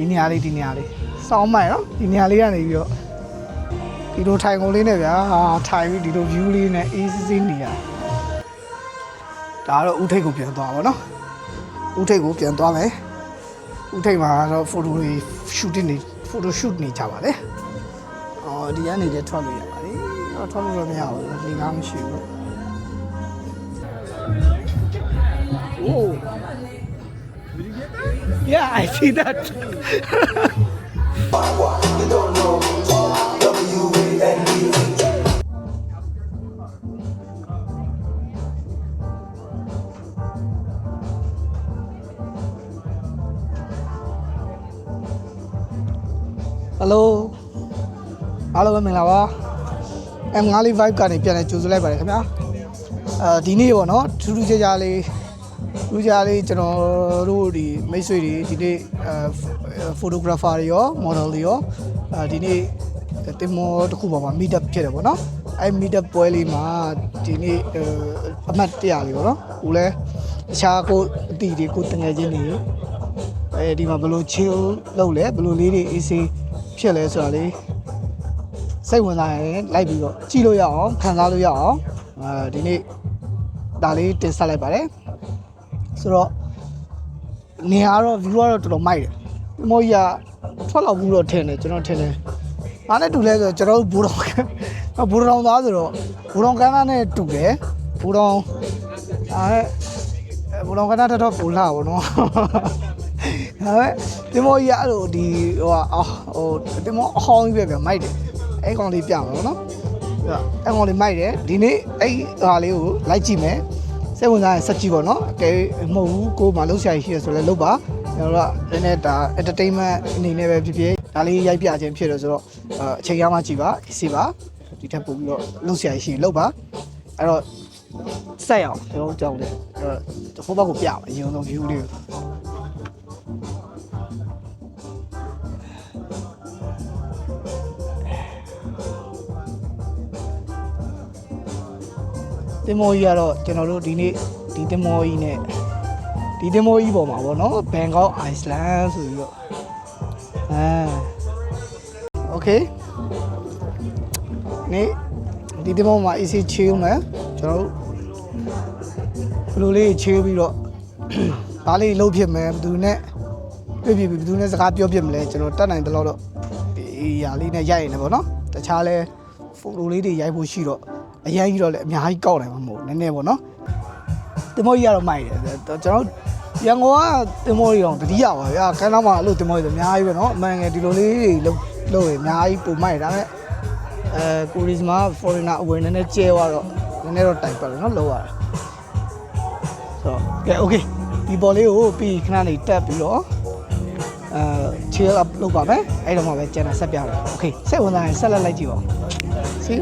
ဒီနေရာလေးစောင်းမိုက်နော်ဒီနေရာလေးကနေပြီးတော့ဒီလိုထိုင်ကုန်လေးနဲ့ဗျာထိုင်ပြီးဒီလို view လေးနဲ့အေးစစ်စစ်နေရဒါတော့ဦးထိပ်ကိုပြန်သွားပါတော့ဦးထိပ်ကိုပြန်သွားမယ်ဦးထိပ်မှာတော့ photo shoot နေကြပါလေဒီကနေလည်းထွက်လို့ရပါတယ်ထွက်လို့တော့မရဘူးလေကားမရှိဘူး Oh yeah I see that Hello အားလုံးပဲမင်္ဂလာပါ M5 vibe ကနေပြန်လဲကြိုဆိုလိုက်ပါတယ်ခင်ဗျာဒီနေ့ပေါ့နော်ထူးထူးခြားခြားလေးကျွန်တော်တို့ဒီမိတ်ဆွေတွေဒီနေ့photographer တွေရော model တွေရောဒီနေ့တင်မောတစ်ခုပေါ်မှာ meet up ဖြစ်တယ်ပေါ့နော်အဲ meet up ပွဲလေးမှာဒီနေ့အမှတ်တရလေးပေါ့နော်ဟိုလဲတခြားကိုအတီတွေကိုတငယ်ချင်းတွေဒီမှာဘယ်လို chill လုပ်လဲဘယ်လိုလေးတွေ easy ဖြစ်လဲဆိုတာလေးစိတ်ဝင်စားရင်လိုက်ပြီးတော့ကြည့်လို့ရအောင်ခံစားလို့ရအောင်ဒီနေ့ဒါလေးတင်ဆက်လိုက်ပါတယ်ဆိုတော့နေရာတော့ view ကတော့တော်တော်မိုက်တယ်ဒီမိုးကြီးကထွက်လောက်ဘူးတော့ထင်တယ်ကျွန်တော်ထင်တယ်အားနဲ့တူလဲဆိုတော့ကျွန်တော်ဘူတော်သားဆိုတော့ဘူတော်ကန်းနဲ့တူတယ်ဘူတော်ကန်းထတော့ပူလာပါတော့ဒီမိုးကြီးအဲ့လိုဒီဒီမိုးအဟောင်းကြီးပဲဗျမိုက်တယ်အဲ့ကောင်လေးပြမှာပေါ့နော်အဲ့ကောင်လေးမိုက်တယ်ဒီနေ့အဲ့ဟာလေးကိုလိုက်ကြည့်မယ်စိတ်ဝင်စားရင်ဆက်ကြည့်ပေါ့နော်အကယ်မဟုတ်ဘူးကိုမှလှုပ်ရှားရှိရဆိုလဲလှုပ်ပါကျွန်တော်တို့ကနည်းနည်းဒါ entertainment အနေနဲ့ပဲဖြစ်ဖြစ်ဒါလေးရိုက်ပြခြင်းဖြစ်တယ်ဆိုတော့အချိန်ရမှကြည့်ပါအေးပါဒီထက်ပိုပြီးတော့လှုပ်ရှားရှိလှုပ်ပါအဲ့တော့ဆက်ရအောင်ကျွန်တော်ကြောက်တယ်ဟိုဘက်ကိုပြပါအရင်ဆုံး view လေးတင်မောကြီးကတော့ကျွန်တော်တို့ဒီနေ့ဒီတင်မောကြီးနဲ့ဒီတင်မောကြီးပေါ်မှာပေါ့နော် Bangkok Island ဆိုပြီးတော့โอเคနေ့ဒီတင်မောမှာ easy chill မယ်ကျွန်တော်တို့ဘယ်လိုလေး chill ပြီးတော့ဘာလေးလှုပ်ဖြစ်မယ်ဘယ်သူနဲ့တွေ့ပြီဘယ်သူနဲ့စကားပြောဖြစ်မလဲကျွန်တော်တတ်နိုင်တယ်လို့တော့ဒီຢာလေးနဲ့ရိုက်နေပေါ့နော်တခြားလဲ photo လေးတွေရိုက်ဖို့ရှိတော့အရင်ကြီးတော့လည်းအများကြီးကောက်နိုင်မှာမဟုတ်နည်းနည်းပေါ့နော်တင်မောကြီးကတော့မိုက်တယ်ကျွန်တော်ရန်ကုန်ကတင်မောကြီးတော့တတိယပါဗျာကမ်းနားမှာအဲ့လိုတင်မောကြီးဆိုအများကြီးပဲနော်အမှန်ငယ်ဒီလိုလေးတွေလုပ်ရင်အများကြီးပုံမိုက်ဒါပေမဲ့ကိုရီးမား foreigner အဝင်နည်းနည်းကျဲသွားတော့နည်းနည်းတော့တိုင်ပတ်လို့နော်လောက်ရတာဆိုတော့ကဲ okay ဒီပေါ်လေးကိုပြီးခဏနေတက်ပြီးတော့chill up လုပ်ပါမယ်အဲ့တော့မှပဲကျန်တာဆက်ပြမယ် okay စိတ်ဝင်စားရင်ဆက်လက်လိုက်ကြည့်ပါဦး see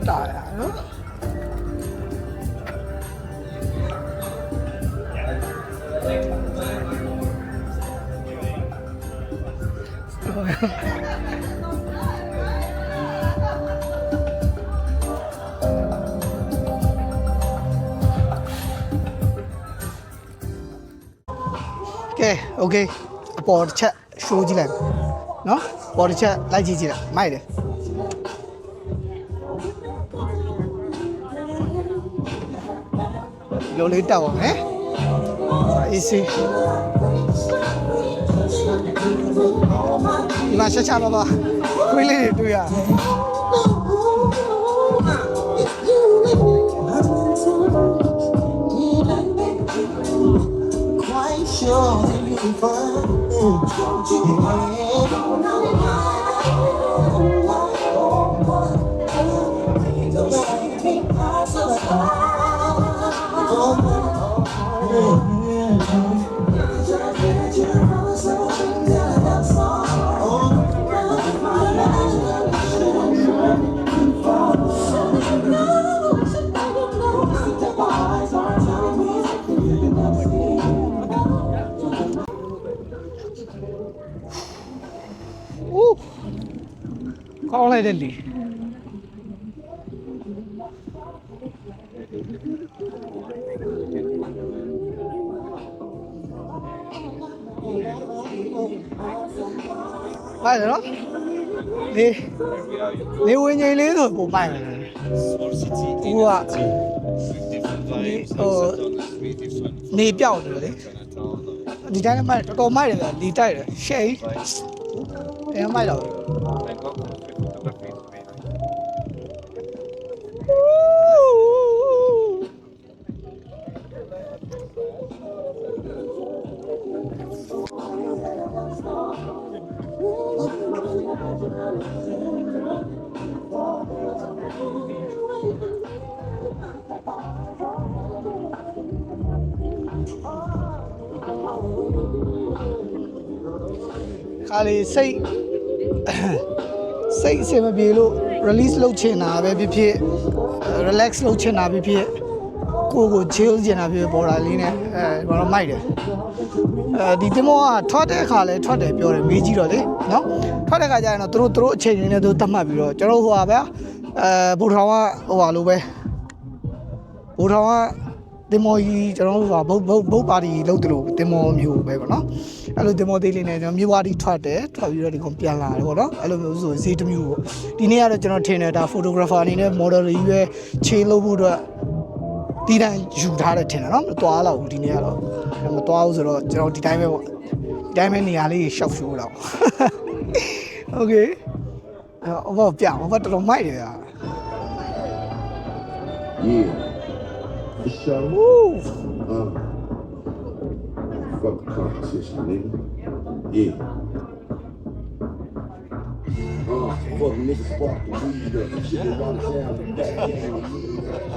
大呀，OK， အပေါ်တစ်ချက်ရှိုးကြည့်လိုက် နော်ပေါ်တစ်ချက်လိုက်ကြည့်ကြည့်လိုက်မိုက်တယ်လိုလေးတောက်ပါမယ်အေးစီဒီမှာချက်ချပါပါခွေးလေးတွေတွေ့ရကောင်းလိုက်တဲ့လေပါတော့လေဝင်ငိမ့်လေးဆိုပုံပိုင်တယ်ဟိုကနေပြောက်တယ်လေဒီတိုင်းမှတော်တော်မိုက်တယ်ဒီတိုက်တယ်ရှေ့အဲမိုက်တော့ခါလေးစိတ်အဆင်မပြေလို့ release လုပ်ချင်တာပဲဖြစ်ဖြစ် relax လုပ်ချင်တာပဲဖြစ်ကို chill ချင်တာဖြစ်ပေါ်တာလေးနဲ့ဘာလို့မိုက်တယ်ဒီတင်မောကထွက်တဲ့အခါလဲထွက်တယ်ပြောတယ်မေးကြည့်တော့လေနော်ထွက်တဲ့အခါကျရင်တော့သူတို့အချိန်လေးနဲ့သူသတ်မှတ်ပြီးတော့ကျွန်တော်ဟိုပါဗျာဘူထောင်ကဟိုပါလို့ပဲဘူထောင်ကတင်မောကြီးကျွန်တော်တို့ကဘုတ်ပါတီလုပ်တယ်လို့တင်မောမျိုးပဲပေါ့နော်အဲ့လိုတင်မောသေးလေးနဲ့ကျွန်တော်မြို့ဝါတီထွက်ပြီးတော့ဒီကောင်ပြန်လာတယ်ပေါ့နော်အဲ့လိုမျိုးဆိုဈေးတစ်မျိုးပေါ့ဒီနေ့ကတော့ကျွန်တော်ထင်တယ်ဒါ photographer အနေနဲ့ model ကြီးပဲခြေလုပ်ဖို့အတွက်ဒီတိုင်းယူထားတယ်ထင်တယ်နော်မသွားတော့ဘူးဒီနေ့ကတော့မသွားဘူးဆိုတော့ကျွန်တော်ဒီတိုင်းပဲပေါ့ဒီတိုင်းပဲနေရာလေးရှောက်ရှိုးတော့โอเคအော်ဘာပြအောင်ဘာတော်တော်မိုက်တယ်ဗျာ Yeah. For sure. Woo. Fuck the competition, nigga. Yeah. Fuck niggas spark the weed up. Shit is all down the back.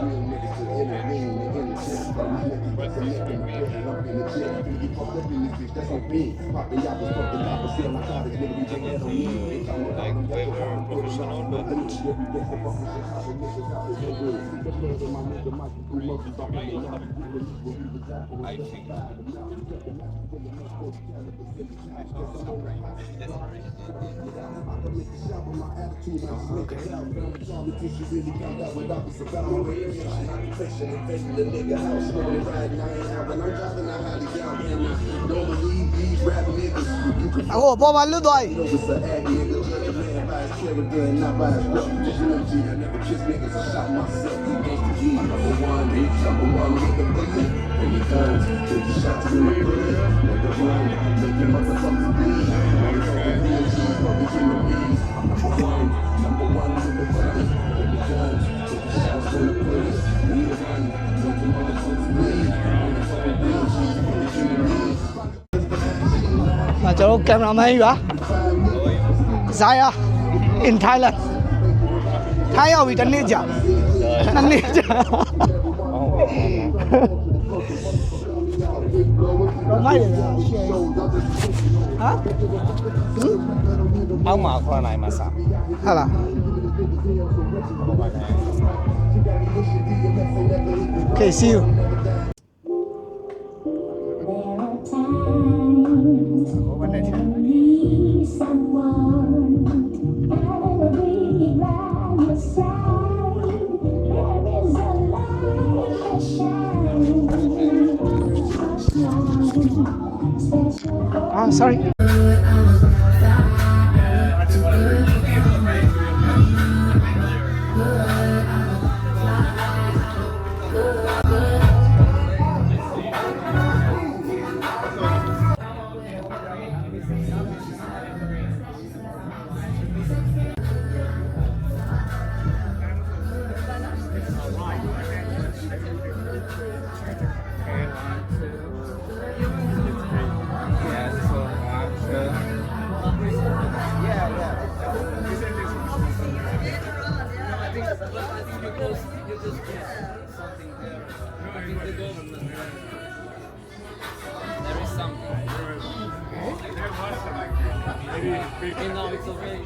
Real niggas to intervene. The innocent. I'm in the jail. You fucked up in this bitch. That's on me. Pop the yappers, fuck the yappers. Sell my cottage, nigga. We take that on me. Like, they were professional, but I think Ako, po maludoy. Not by his luck, just energy. I never kiss niggas, I shot myself. Gangsta G, number one, nigga, bullet. And he guns, take the shots in my bullet. Make the run, make your motherfuckers bleed. Real G's, fucking human beings. Number one, nigga, bullet. Take the guns, take the shots in the bullet. Need a run, make your motherfuckers bleed. Real G's, fucking human beings. ကျွန်တော်ကင်မရာမန်ကြီးပါဇာယာ in Thailand ထိုင်းရောက်ပြီတစ်နေ့ကြာနှစ်နေ့ကြာမိုက်တယ်ဗျာရှယ်ဟာအောက်မှာခေါ်နိုင်မှာစား ဟာလား Okay see you sorry just get something there. I think the government. There is something. And now it's okay.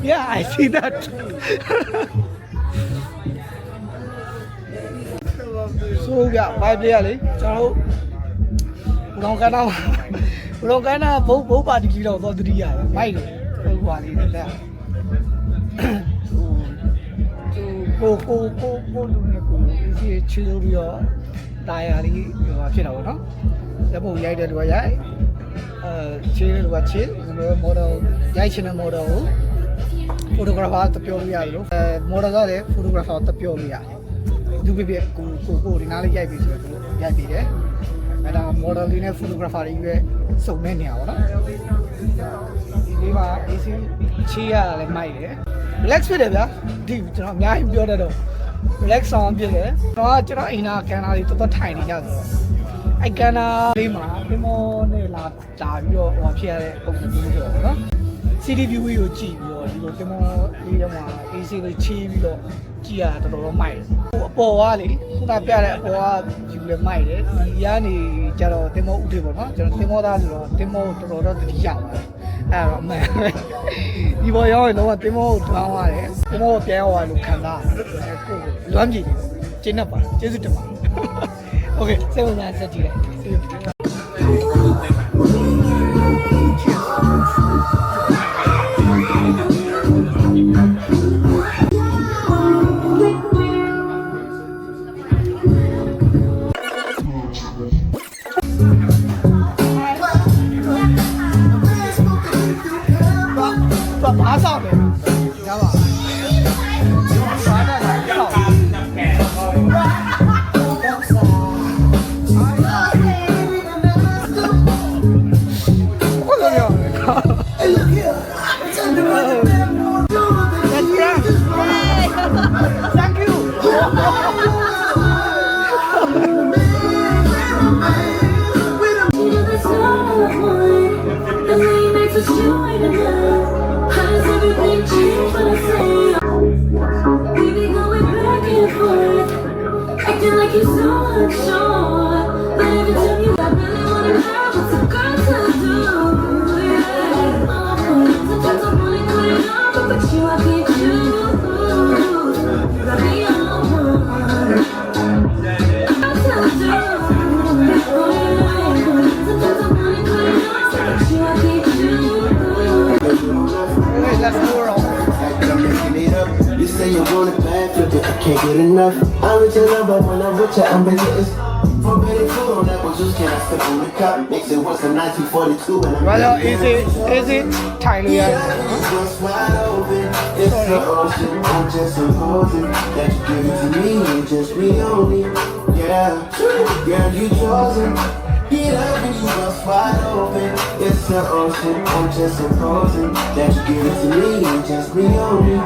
Yeah, I see that. So ကဘိုင်ပြရလေကျွန်တော်တို့ဘုံကနာဘုံပါတီကြီးတော့သတိရတယ်မိုက်တယ်ဟိုပါလေးတဲ့ကိုလူနဲ့ကိုဒီချီလို့ပြီးတော့တာယာလေးဖြစ်တာပေါ့နော်ဓာတ်ပုံရိုက်တဲ့လူကရိုက်ချီတဲ့လူကချီမော်ဒယ်ရိုက်ချင်တဲ့မော်ဒယ်ကိုဖိုတိုဂရာဖာတပြောလို့ရတယ်လို့မော်ဒယ်ကလည်းဖိုတိုဂရာဖာတပြောလို့ရတယ်သူပြပြကိုဒီနားလေးရိုက်ပြီးဆိုတော့ရိုက်ပြီးတယ်အဲဒါမော်ဒယ်လေးနဲ့ဖိုတိုဂရာဖာတွေပဲစုံနေနေရပါတော့ဒီမှာ AC ချီရလည်းမိုက်တယ် relax ဖြစ်တယ်ဗျာဒီကျွန်တော်အများကြီးပြောတတ်တော့ relax ဆောင်ဖြစ်တယ်ကျွန်တော်အိမ်နာကန်နာလေးတော်တော်ထိုင်နေကြဆိုတော့အဲ့ကန်နာလေးမှာဒီမောနဲ့လာပြီးတော့ဟိုဖြစ်ရတဲ့ပုံစံမျိုးဆိုတော့နော် CD view ကိုကြည့်ပြီးတော့ဒီလိုဒီမောလေးတော့မှာ AC လေးချီပြီးတော့ကြည့်ရတာတော်တော်မိုက်တယ်ဟိုအပေါ်ကလေခုနပြတဲ့အပေါ်ကယူလဲမိုက်တယ်ဒီကနေကျတော့တင်မောဥထေပေါ့နော်ကျွန်တော်တင်မောသားဆိုတော့တင်မောတော်တော်တတိယပါတယ်အဲ့တော့အမှန်ဒီပေါ်ရောက်ရင်တော့တင်မောကိုထောင်းရတယ်တင်မောကိုပြန်ရောက်သွားလို့ခံစားရတယ်ကိုလွမ်းကြည့်တယ်ကျင်းတတ်ပါကျေးဇူးတင်ပါโอเคစိတ်ဝင်စားဆက်ကြည့်လိုက်ဘာဆောက်လဲရပါဘာနဲ့လဲဆောက်Thank you. Acting like you're so unsure, but every time you I really wanna know what's a girl to do. Yeah, sometimes I wanna quit it all, but with you I can't choose. Got me on one. What to do? Oh yeah, sometimes I wanna quit it all, but with you I can't choose. Okay, let's go around. You say you want it bad, but I can't get enough. I'm with your number when I'm with you, I'm busy. It's forbidden food on apple juice. Can I sip on the cup? Mix it once in 1942 and I'm Well, easy ထိုင်လို့ရတယ် just wide open. It's the ocean. I'm just supposing that you give it to me and just me only. Yeah, girl, you chosen. Get up and you just wide open. It's the ocean. I'm just supposing that you give it to me and just me only.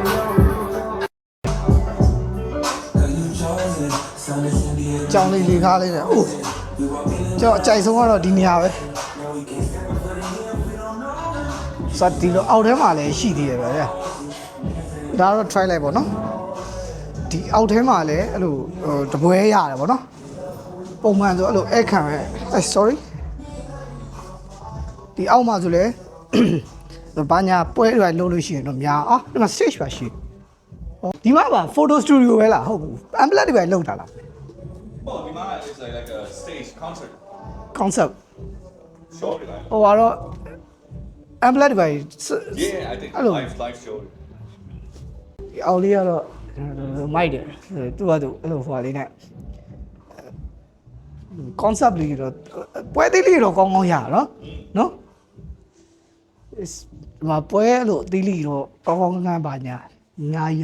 ကြောင်လေးကားလေးနဲ့အိုးကျွန်တော်အကြိုက်ဆုံးကတော့ဒီနေရာပဲစက်ဒီလိုအောက်ထဲမှာလည်းရှိသေးတယ်ပဲဒါတော့ try လိုက်ပေါ့နော်ဒီအောက်ထဲမှာလည်းအဲ့လိုတပွဲရတယ်ပေါ့နော်ပုံမှန်ဆိုအဲ့လိုအဲ့ခံပဲ sorry ဒီအောက်မှာဆိုလဲဘာညာပွဲတွေလုပ်လို့ရှိရင်တော့များဒီမှာ stage ပါရှိဒီမှာပါ photo studio ပဲလားဟုတ်ဘူး ambulant တွေပဲလုပ်တာလား Oh, Dimana is like a stage concert. concept storyline. ဟိုကတော့ Amplet ပဲ Yeah, I think Hello. life story. အော်လေးကတော့မိုက်တယ်သူကသူအဲ့လိုဟိုလေးနဲ့ concept လေးတော့ပွဲသေးလေးတော့ကောင်းကောင်းရနော်နော်ဒီမှာပွဲလို့အသေးလေးတော့ကောင်းကောင်းငန်းပါညာညာရ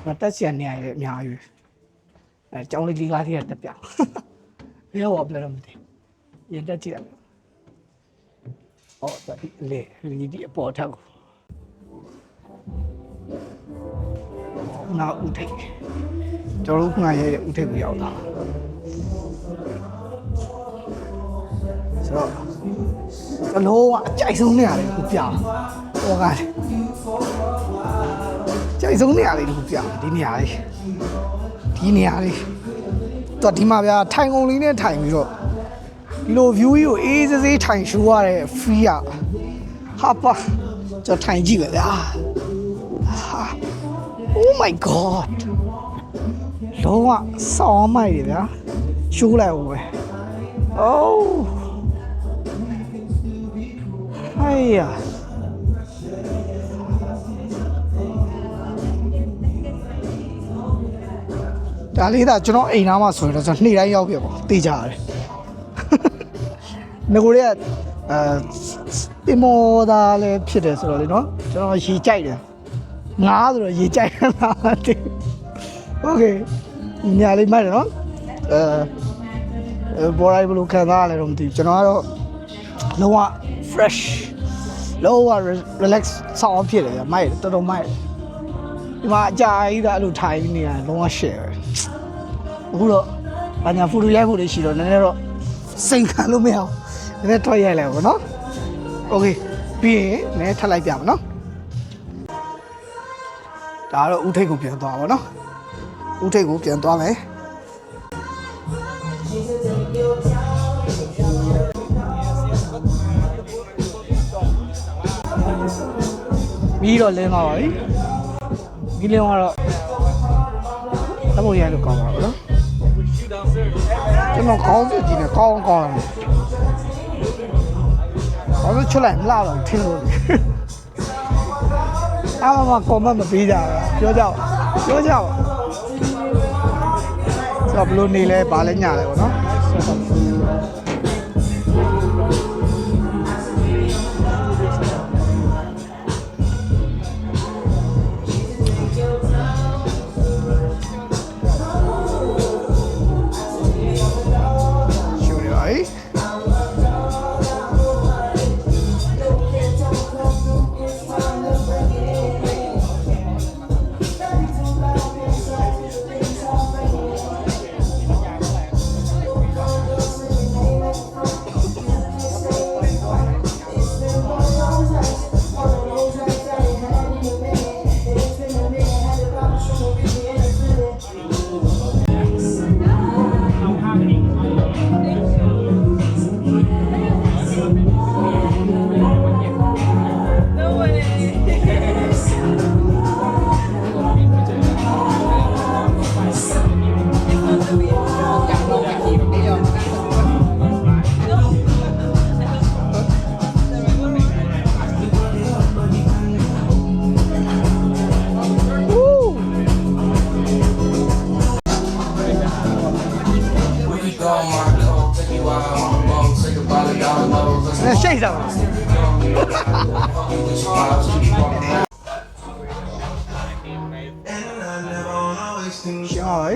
မတက်ချင်နေရတယ်အများကြီးအဲကျောင်းလေးလေးကားလေးကတက်ပြဘယ်တော့ဘယ်တော့မသိရင်တက်ကြည့်ရမယ်ဟောလေဒီအပေါ်ထက်ကိုနောက်ဦးထိပ်ကျွန်တော်တို့ငါရဲတဲ့ဦးထိပ်ကိုရောက်တာဆိုတော့အလုံးကအကြိုက်ဆုံးနေရတယ်ကိုပြဟောကားကြိုက်ဆုံးနေရတယ်ကိုပြဒီနေရာလေးတော့ဒီမှာဗျာထိုင်ကုန်လေးနဲ့ထိုင်ပြီးတော့ဒီလို view ကြီးကိုအေးစေးထိုင်ရှိုးရတဲ့ free อ่ะဟာပါကျွန်တော်ထိုင်ကြည့်ပဲဗျာOh my god လုံးဝစောင်းမိုက်တယ်ဗျာရှိုးလိုက်အောင်ပဲ Oh ဟိုင်ယာဒါလေးဒါကျွန်တော်အိမ်သားမှာဆိုရင်တော့ကျွန်တော်နေ့တိုင်းရောက်ပြပေါ့တေးကြရတယ်ငကိုတွေကပင်မောသားလည်းဖြစ်တယ်ဆိုတော့လေနော်ကျွန်တော်ရေကြိုက်တယ်ငါဆိုတော့ရေကြိုက်တာလားတဲ့โอเคညာလေးမှတ်တယ်နော်ဘော်ရိုင်းဘလို့ခံစားရလဲတော့မသိဘူးကျွန်တော်ကတော့လုံးဝ fresh လုံးဝ relax ဆောင်းဖြစ်တယ်မိုက်တော်တော်မိုက်ဒီမှာအကြာကြီးဒါအဲ့လိုထိုင်နေရလုံးဝ share အခုတော့ဘာညာဖူတူရိုက်ဖို့လေးရှိတော့နည်းနည်းတော့စိန်ခံလို့မရအောင်နည်းနည်းထွက်ရိုက်လိုက်ပါနော်โอเคပြီးရင်နည်းထပ်လိုက်ပြပါနော်ဒါကတော့ဦးထိပ်ကိုပြန်သွားပါနော်ဦးထိပ်ကိုပြန်သွားမယ်ပြီးတော့လင်းသွားပါပြီဒီလင်းသွားတော့တမိုးရိုက်လို့ကောင်းပါဘူးနော်ကျွန်တော်ကောင်းစီကြည့်နေကောင်းလာတယ်ဘာလို့ချလိုက်မလားတော့ထင်လို့အားမကွန်မန့်မပေးကြဘူးပြောကြပါဆိုတော့ဘလို့နေလဲဘာလဲညာလဲပေါ့နော်ရှိတ်စားပါရှောင်း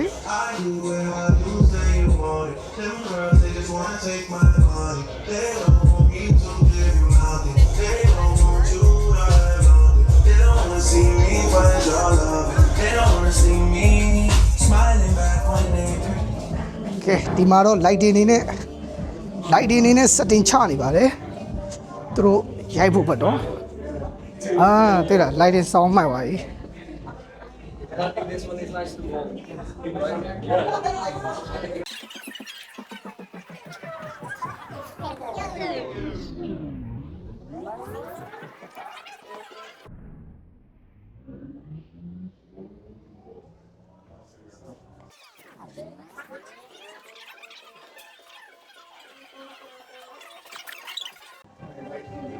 Okay ဒီမှာတော့ lighting နေနဲ့ setting ချနေပါတယ်သူတို့ရိုက်ဖို့ပတ်တော့တဲ့လား lighting sound မှတ်ပါပြီ And I think this one is nice to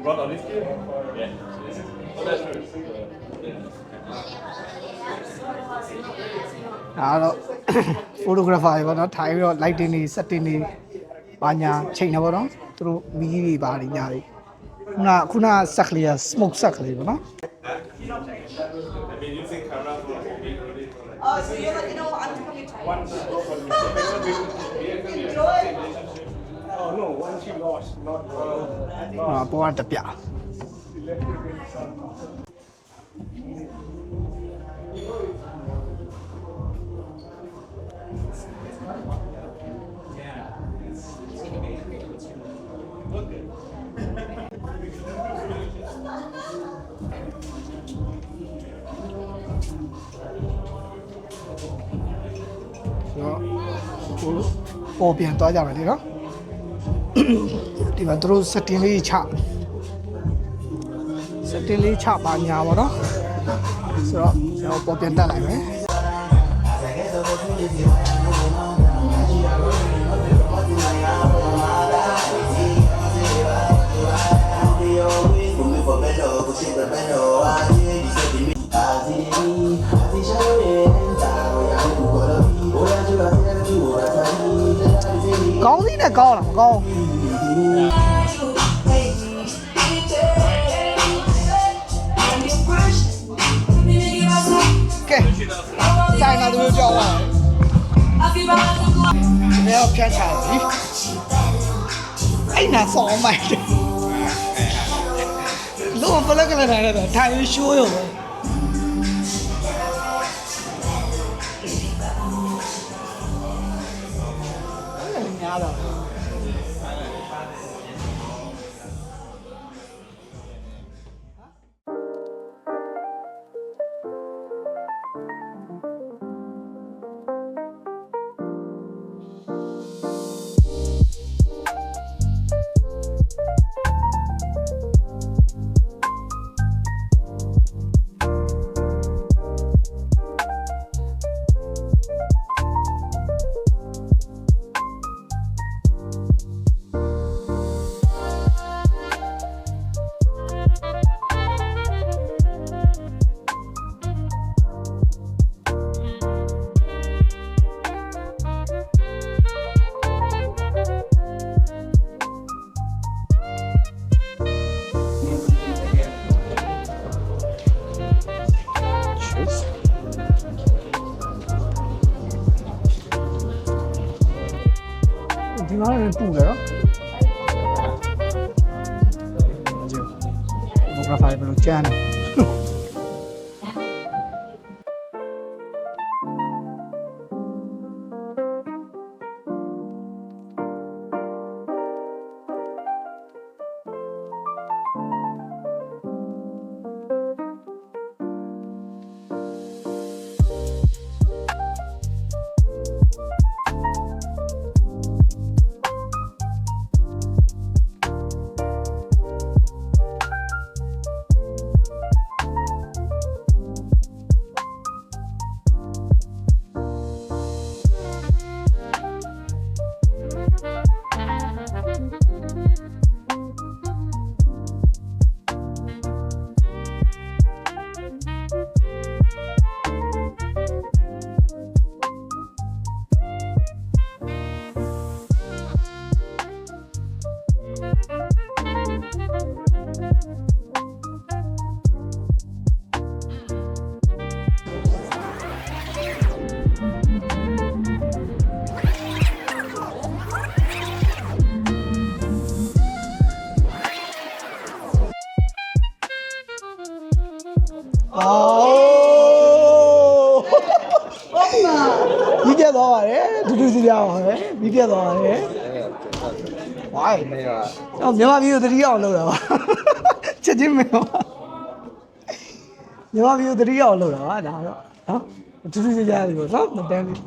brought olive here? Yeah. Oh, that's good. ဒါတော့ photographer တွေပေါ့နော်ထိုင်ပြီးတော့ lighting တွေ setting တွေဘာညာချိန်နေပေါ့နော်သူတို့မီးတွေဘာတွေညာတွေခုနဆက်ကလေးက smoke ဆက်ကလေးပေါ့နော် I've been using camera for a big already. Oh, so you're like, you know what, I'm coming to One go for the Oh no, one she lost, not ပေါ်ကတပြ ပေါ်ပြန်သွားကြမယ်လေနော်ဒီမှာသူတို့ setting လေးချ setting လေးချပါညာပေါ့နော်ဆိုတော့ကျွန်တော်ပေါ်ပြန်တက်လိုက်မယ် ကောင်းစီးနဲ့ကောင်းလားမကောင်းကဲဆိုင်လာသူကြောက်ပါဒီတော့ဖြတ်ချပြီအဲ့နာဆောင်းမိုက်လို့ဘလကလည်းထားတယ်ထိုင်ရှိုးရောပဲများတော့ ဒီမှာလည်းပူတယ်နော်ဒီဘောကဖိုင်ဘယ်လိုကျန်းလဲပြီးပြတ်သွားပါတယ်ဒူးဒူးစီရအောင်ပဲပြီးပြတ်သွားပါတယ်ဝိုင်းတော့မြန်မာပြည်ကိုတတိယအောင်လုပ်တာပါချက်ချင်းမင်းပါမြန်မာပြည်ကိုတတိယအောင်လုပ်တာပါဒါတော့နော်ဒူးဒူးစီရတယ်ပေါ့နော်မတန်းဘူး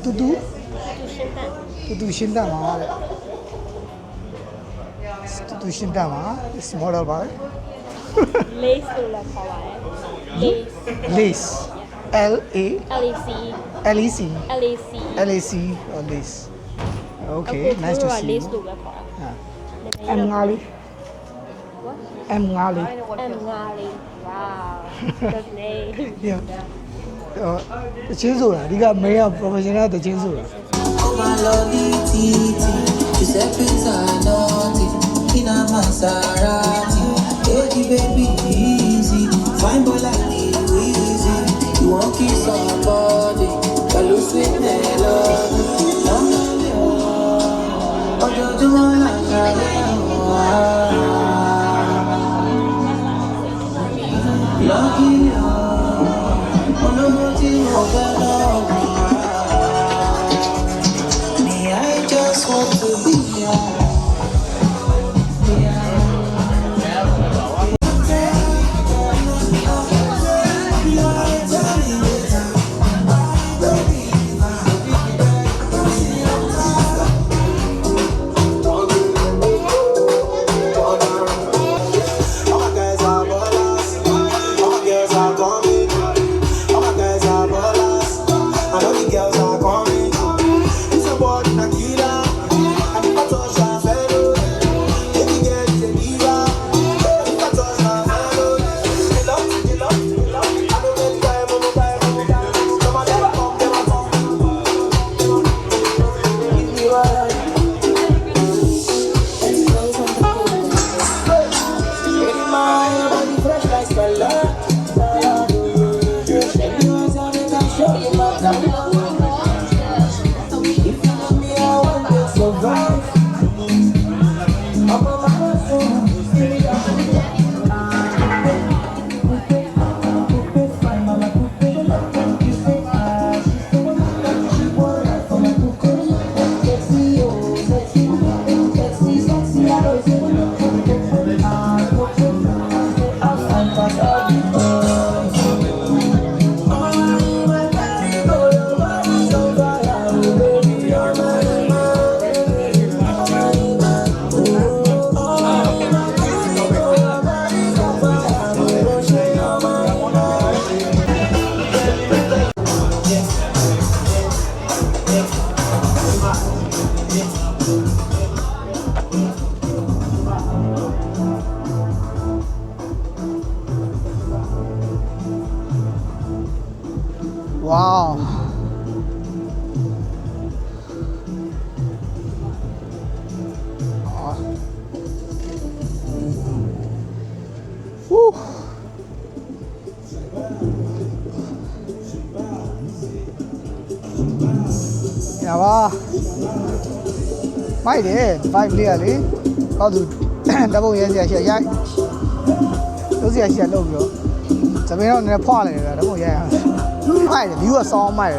တူတူရှင်းတတ်ပါတဲ့တူတူရှင်းတတ်ပါ small တော့ပါလေ lace လို့လည်းခေါ်ပါတယ် lace lace L A LAC L E C LAC L A C or lace okay nice to see lace you လို့ပဲခေါ်တာ M ငါလေး M ငါလေး M ငါလေး wow good name yeah တချင်းဆိုတာအဓိက main က professional တချင်းဆိုတာ Oh my lovely Titi, Giuseppe's a naughty, in a Maserati. Hey baby, easy, fine boy like you easy. You want kiss somebody, but lose sweet melody. Oh, you want lucky you, oh no motive over love. I just want to be here. All my guys are ballers. All my girls are coming. All my guys are ballers. I know the girls are coming. It's a body na killer. And if I touch her fellow, baby girl is a diva. If I touch her fellow, they love. I don't get time, Come on, let me come. Give me one. Baby, my body fresh like Stella. Baby, once I make I show you my talent. If you love me, I want to survive. I'm on my hustle. Fine, mama, you say I, she say she want life for my cuckoo. Sexy, oh, sexy, I know it's I'm fine, cause all the boys. wow Woo. Yeah, wow. My day, 5 layer, how to double yes, yeah. Those yes, yeah, low, bro. So we don't need a part of it, yeah. My, you are so my.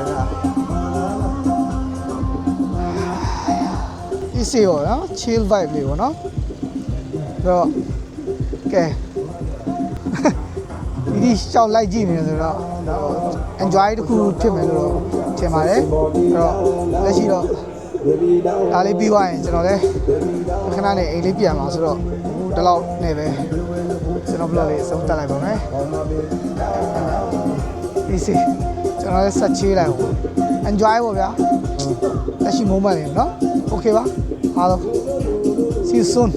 You see, chill vibe, you know? So, okay. This is how like genius, enjoy the cool team, let's see. Ali be wine, you know, can I eat a piano? So, the law never. So, no bloody, some time, you see, so now it's such a enjoy over. Let's see, moment, no? Okay, hello. See you soon.